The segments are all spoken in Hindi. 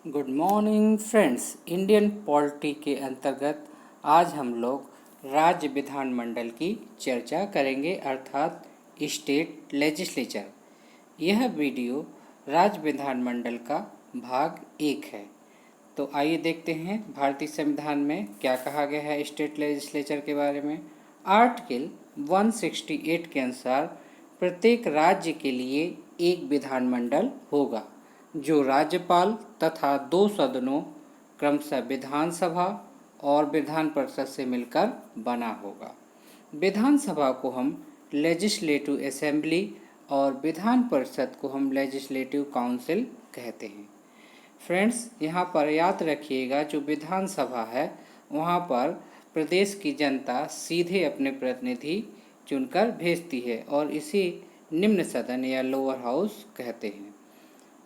Good morning friends. Indian polity के अंतर्गत आज हम लोग राज्य विधानमंडल की चर्चा करेंगे, अर्थात स्टेट लेजिस्लेचर। यह वीडियो राज्य विधानमंडल का भाग 1 है। तो आइए देखते हैं भारतीय संविधान में क्या कहा गया है स्टेट लेजिस्लेचर के बारे में। आर्टिकल 168 के अनुसार प्रत्येक राज्य के लिए एक विधानमंडल होगा जो राज्यपाल तथा 2 सदनों क्रमशः विधानसभा और विधान परिषद से मिलकर बना होगा। विधानसभा को हम लेजिस्लेटिव असेंबली और विधान परिषद को हम लेजिस्लेटिव काउंसिल कहते हैं। फ्रेंड्स, यहाँ पर याद रखिएगा, जो विधानसभा है वहाँ पर प्रदेश की जनता सीधे अपने प्रतिनिधि चुनकर भेजती है और इसी निम्न सदन या लोअर हाउस कहते हैं।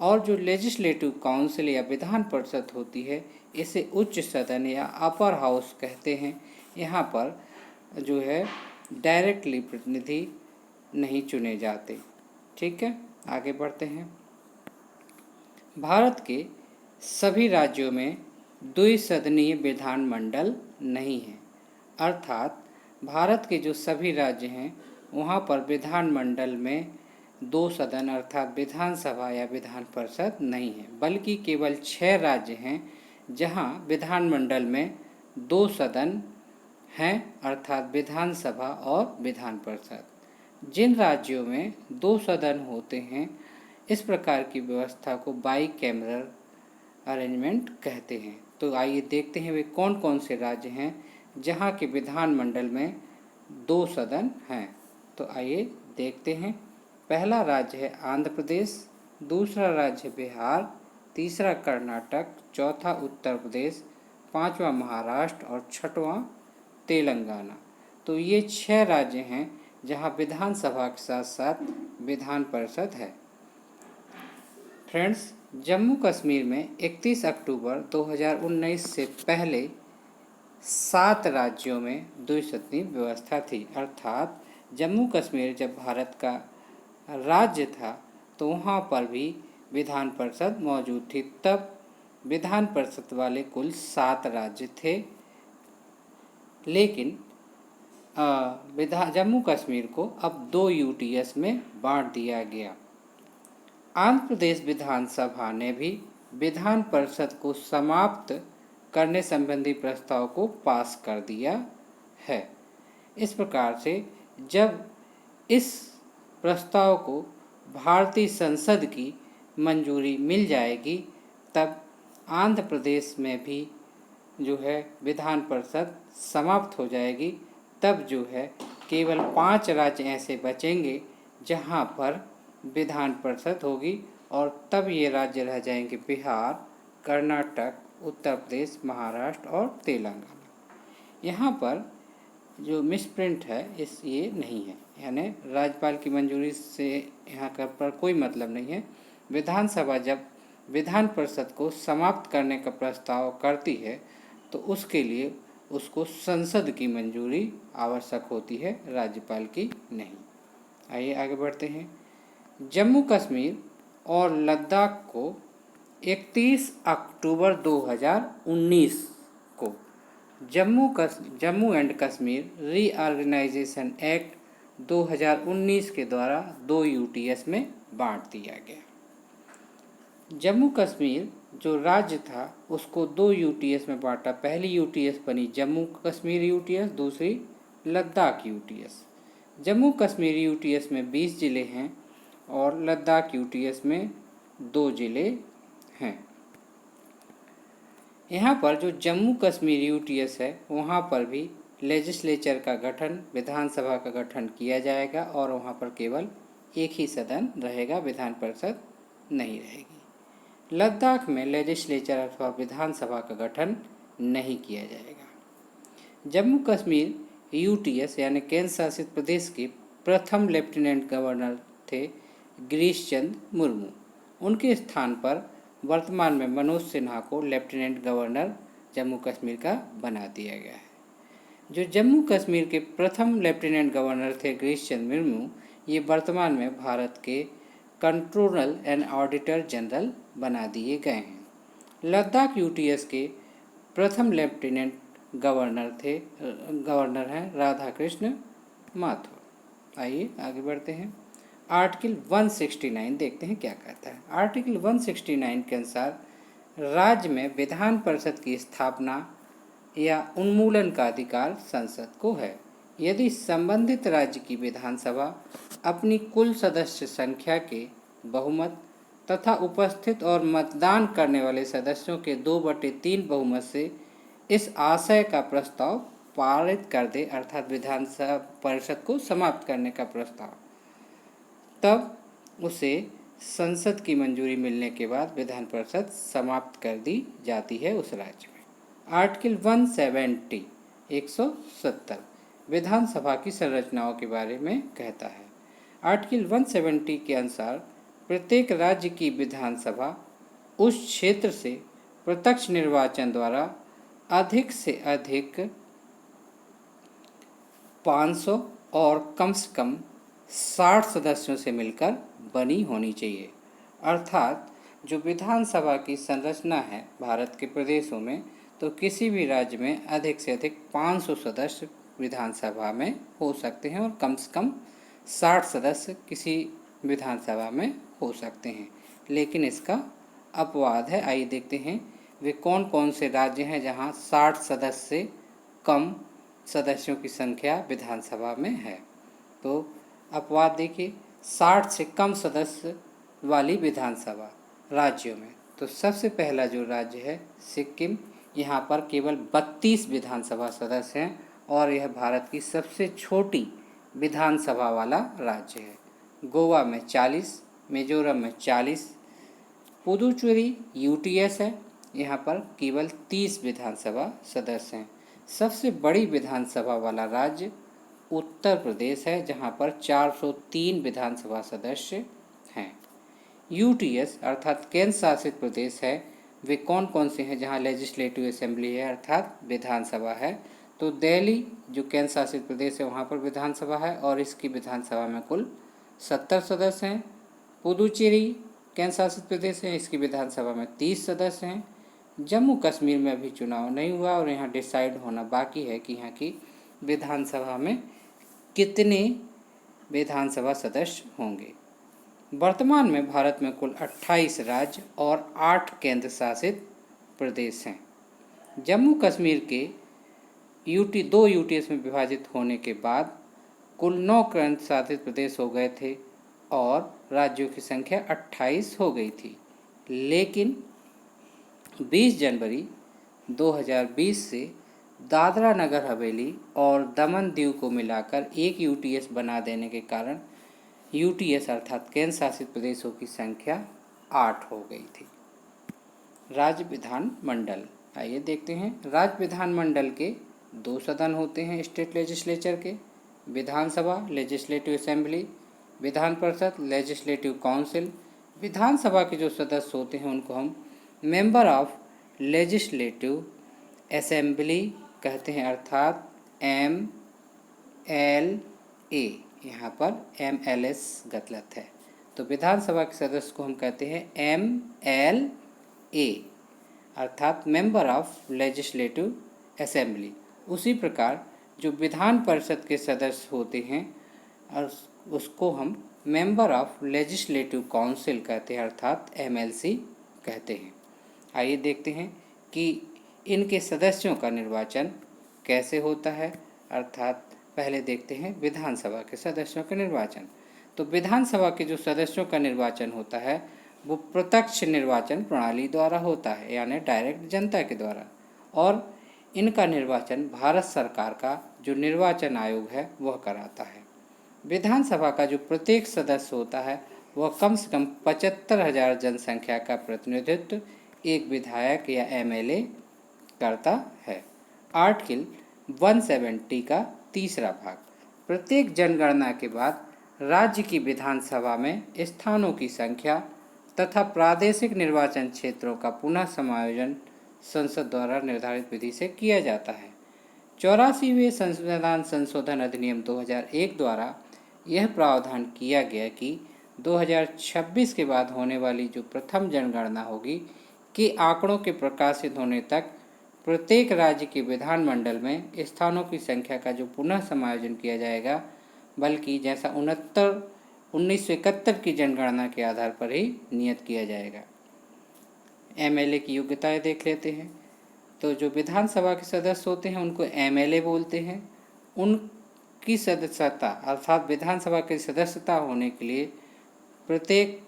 और जो लेजिस्लेटिव काउंसिल या विधान परिषद होती है इसे उच्च सदन या अपर हाउस कहते हैं। यहाँ पर जो है डायरेक्टली प्रतिनिधि नहीं चुने जाते। ठीक है, आगे बढ़ते हैं। भारत के सभी राज्यों में द्विसदनीय विधानमंडल नहीं है, अर्थात भारत के जो सभी राज्य हैं वहाँ पर विधानमंडल में 2 सदन अर्थात विधानसभा या विधान परिषद नहीं है, बल्कि केवल 6 राज्य हैं जहाँ विधानमंडल में 2 सदन हैं अर्थात विधानसभा और विधान परिषद। जिन राज्यों में 2 सदन होते हैं इस प्रकार की व्यवस्था को बाई कैमरल अरेंजमेंट कहते हैं। तो आइए देखते हैं वे कौन कौन से राज्य हैं जहाँ के विधानमंडल में 2 सदन हैं। तो आइए देखते हैं। पहला राज्य है आंध्र प्रदेश, दूसरा राज्य बिहार, तीसरा कर्नाटक, चौथा उत्तर प्रदेश, पांचवा महाराष्ट्र और छठवां तेलंगाना। तो ये 6 राज्य हैं जहां विधानसभा के साथ साथ विधान परिषद है। फ्रेंड्स, जम्मू कश्मीर में 31 अक्टूबर 2019 से पहले 7 राज्यों में द्विसदनीय व्यवस्था थी, अर्थात जम्मू कश्मीर जब भारत का राज्य था तो वहाँ पर भी विधान परिषद मौजूद थी। तब विधान परिषद वाले कुल 7 राज्य थे, लेकिन जम्मू कश्मीर को अब 2 यूटीएस में बांट दिया गया। आंध्र प्रदेश विधानसभा ने भी विधान परिषद को समाप्त करने संबंधी प्रस्ताव को पास कर दिया है। इस प्रकार से जब इस प्रस्ताव को भारतीय संसद की मंजूरी मिल जाएगी तब आंध्र प्रदेश में भी जो है विधान परिषद समाप्त हो जाएगी। तब जो है केवल 5 राज्य ऐसे बचेंगे जहां पर विधान परिषद होगी और तब ये राज्य रह जाएंगे बिहार, कर्नाटक, उत्तर प्रदेश, महाराष्ट्र और तेलंगाना। यहाँ पर जो मिसप्रिंट है ये नहीं है, यानी राज्यपाल की मंजूरी से यहाँ पर कोई मतलब नहीं है। विधानसभा जब विधान परिषद को समाप्त करने का प्रस्ताव करती है तो उसके लिए उसको संसद की मंजूरी आवश्यक होती है, राज्यपाल की नहीं। आइए आगे बढ़ते हैं। जम्मू कश्मीर और लद्दाख को 31 अक्टूबर 2019 को Jammu and Kashmir reorganisation act 2019 के द्वारा 2 यूटीएस में बांट दिया गया। जम्मू कश्मीर जो राज्य था उसको 2 यूटीएस में बांटा। पहली यूटीएस बनी जम्मू कश्मीर यूटीएस, दूसरी लद्दाख यूटीएस। जम्मू कश्मीर यूटीएस में 20 ज़िले हैं और लद्दाख यूटीएस में 2 ज़िले हैं। यहाँ पर जो जम्मू कश्मीर यूटीएस है वहाँ पर भी लेजिस्लेचर का गठन, विधानसभा का गठन किया जाएगा और वहाँ पर केवल एक ही सदन रहेगा, विधान परिषद नहीं रहेगी। लद्दाख में लेजिस्लेचर अथवा विधानसभा का गठन नहीं किया जाएगा। जम्मू कश्मीर यूटीएस यानी केंद्र शासित प्रदेश के प्रथम लेफ्टिनेंट गवर्नर थे गिरीश चंद्र मुर्मू। उनके स्थान पर वर्तमान में मनोज सिन्हा को लेफ्टिनेंट गवर्नर जम्मू कश्मीर का बना दिया गया है। जो जम्मू कश्मीर के प्रथम लेफ्टिनेंट गवर्नर थे गिरीश चंद्र मुर्मू, ये वर्तमान में भारत के कंट्रोलर एंड ऑडिटर जनरल बना दिए गए हैं। लद्दाख यूटीएस के प्रथम लेफ्टिनेंट गवर्नर हैं राधा कृष्ण माथुर। आइए आगे बढ़ते हैं। आर्टिकल 169 देखते हैं क्या कहता है। आर्टिकल 169 के अनुसार राज्य में विधान परिषद की स्थापना या उन्मूलन का अधिकार संसद को है यदि संबंधित राज्य की विधानसभा अपनी कुल सदस्य संख्या के बहुमत तथा उपस्थित और मतदान करने वाले सदस्यों के 2/3 बहुमत से इस आशय का प्रस्ताव पारित कर दे, अर्थात विधानसभा परिषद को समाप्त करने का प्रस्ताव, तब उसे संसद की मंजूरी मिलने के बाद विधान परिषद समाप्त कर दी जाती है उस राज्य में। आर्टिकल 170 विधानसभा की संरचनाओं के बारे में कहता है। आर्टिकल 170 के अनुसार प्रत्येक राज्य की विधानसभा उस क्षेत्र से प्रत्यक्ष निर्वाचन द्वारा अधिक से अधिक 500 और कम से कम 60 सदस्यों से मिलकर बनी होनी चाहिए। अर्थात जो विधानसभा की संरचना है भारत के प्रदेशों में, तो किसी भी राज्य में अधिक से अधिक 500 सदस्य विधानसभा में हो सकते हैं और कम से कम 60 सदस्य किसी विधानसभा में हो सकते हैं। लेकिन इसका अपवाद है। आइए देखते हैं वे कौन कौन से राज्य हैं जहां 60 सदस्य से कम सदस्यों की संख्या विधानसभा में है। तो अपवाद देखिए, 60 से कम सदस्य वाली विधानसभा राज्यों में, तो सबसे पहला जो राज्य है सिक्किम, यहाँ पर केवल 32 विधानसभा सदस्य हैं और यह भारत की सबसे छोटी विधानसभा वाला राज्य है। गोवा में 40, मिजोरम में 40, पुदुचेरी यूटीएस है, यहाँ पर केवल 30 विधानसभा सदस्य हैं। सबसे बड़ी विधानसभा वाला राज्य उत्तर प्रदेश है जहाँ पर 403 विधानसभा सदस्य हैं। यूटीएस अर्थात केंद्र शासित प्रदेश है, वे कौन कौन से हैं जहाँ लेजिस्लेटिव असेंबली है अर्थात विधानसभा है। तो दिल्ली जो केंद्र शासित प्रदेश है वहाँ पर विधानसभा है और इसकी विधानसभा में कुल 70 सदस्य हैं। पुदुचेरी केंद्र शासित प्रदेश है, इसकी विधानसभा में 30 सदस्य हैं। जम्मू कश्मीर में अभी चुनाव नहीं हुआ और यहाँ डिसाइड होना बाकी है कि यहाँ की विधानसभा में कितने विधानसभा सदस्य होंगे। वर्तमान में भारत में कुल 28 राज्य और 8 केंद्र शासित प्रदेश हैं। जम्मू कश्मीर के दो यूटीएस में विभाजित होने के बाद कुल 9 केंद्र शासित प्रदेश हो गए थे और राज्यों की संख्या 28 हो गई थी। लेकिन 20 जनवरी 2020 से दादरा नगर हवेली और दमन दीव को मिलाकर एक यूटीएस बना देने के कारण यूटीएस अर्थात केंद्र शासित प्रदेशों की संख्या 8 हो गई थी। राज्य विधान मंडल, आइए देखते हैं। राज्य विधान मंडल के 2 सदन होते हैं स्टेट लेजिस्लेचर के, विधानसभा legislative assembly, Vidhan Parishad legislative council. विधानसभा के जो सदस्य होते हैं उनको हम मेंबर ऑफ लेजिस्लेटिव असेंबली कहते हैं अर्थात MLA, यहाँ पर MLS गलत है, तो विधानसभा के सदस्य को हम कहते हैं MLA अर्थात मेंबर ऑफ लेजिस्लेटिव असेंबली। उसी प्रकार जो विधान परिषद के सदस्य होते हैं और उसको हम मेंबर ऑफ लेजिस्लेटिव काउंसिल कहते हैं अर्थात MLC कहते हैं। आइए देखते हैं कि इनके सदस्यों का निर्वाचन कैसे होता है, अर्थात पहले देखते हैं विधानसभा के सदस्यों का निर्वाचन। तो विधानसभा के जो सदस्यों का निर्वाचन होता है वो प्रत्यक्ष निर्वाचन प्रणाली द्वारा होता है, यानी डायरेक्ट जनता के द्वारा, और इनका निर्वाचन भारत सरकार का जो निर्वाचन आयोग है वह कराता है। विधानसभा का जो प्रत्येक सदस्य होता है वह कम से कम 75,000 जनसंख्या का प्रतिनिधित्व एक विधायक या MLA करता है। आर्टिकल 170 का तीसरा भाग, प्रत्येक जनगणना के बाद राज्य की विधानसभा में स्थानों की संख्या तथा प्रादेशिक निर्वाचन क्षेत्रों का पुनः समायोजन संसद द्वारा निर्धारित विधि से किया जाता है। 84वें संविधान संशोधन अधिनियम 2001 द्वारा यह प्रावधान किया गया कि 2026 के बाद होने वाली जो प्रथम जनगणना होगी के आंकड़ों के प्रकाशित होने तक प्रत्येक राज्य के विधानमंडल में स्थानों की संख्या का जो पुनः समायोजन किया जाएगा, बल्कि जैसा 1971 की जनगणना के आधार पर ही नियत किया जाएगा। एमएलए की योग्यताएं देख लेते हैं। तो जो विधानसभा के सदस्य होते हैं उनको एमएलए बोलते हैं। उनकी सदस्यता अर्थात विधानसभा की सदस्यता होने के लिए प्रत्येक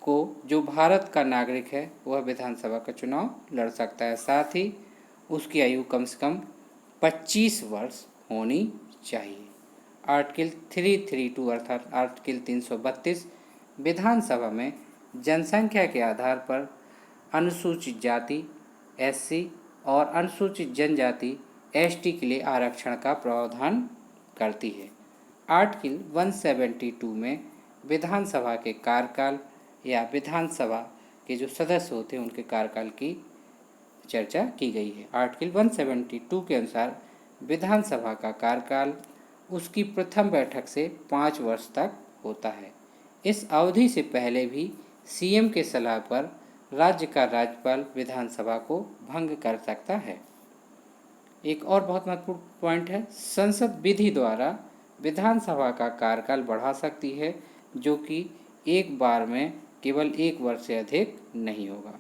को जो भारत का नागरिक है वह विधानसभा का चुनाव लड़ सकता है। साथ ही उसकी आयु कम से कम 25 वर्ष होनी चाहिए। आर्टिकल 332 अर्थात आर्टिकल 332 विधानसभा में जनसंख्या के आधार पर अनुसूचित जाति एससी और अनुसूचित जनजाति एसटी के लिए आरक्षण का प्रावधान करती है। आर्टिकल 172 में विधानसभा के कार्यकाल या विधानसभा के जो सदस्य होते हैं उनके कार्यकाल की चर्चा की गई है। आर्टिकल 172 के अनुसार विधानसभा का कार्यकाल उसकी प्रथम बैठक से 5 वर्ष तक होता है। इस अवधि से पहले भी सीएम के सलाह पर राज्य का राज्यपाल विधानसभा को भंग कर सकता है। एक और बहुत महत्वपूर्ण पॉइंट है, संसद विधि द्वारा विधानसभा का कार्यकाल बढ़ा सकती है, जो कि एक बार में केवल 1 वर्ष से अधिक नहीं होगा।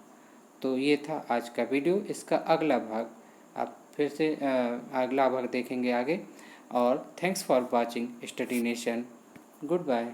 तो ये था आज का वीडियो। इसका अगला भाग आप फिर से अगला भाग देखेंगे आगे। और thanks for watching Study Nation. Good bye.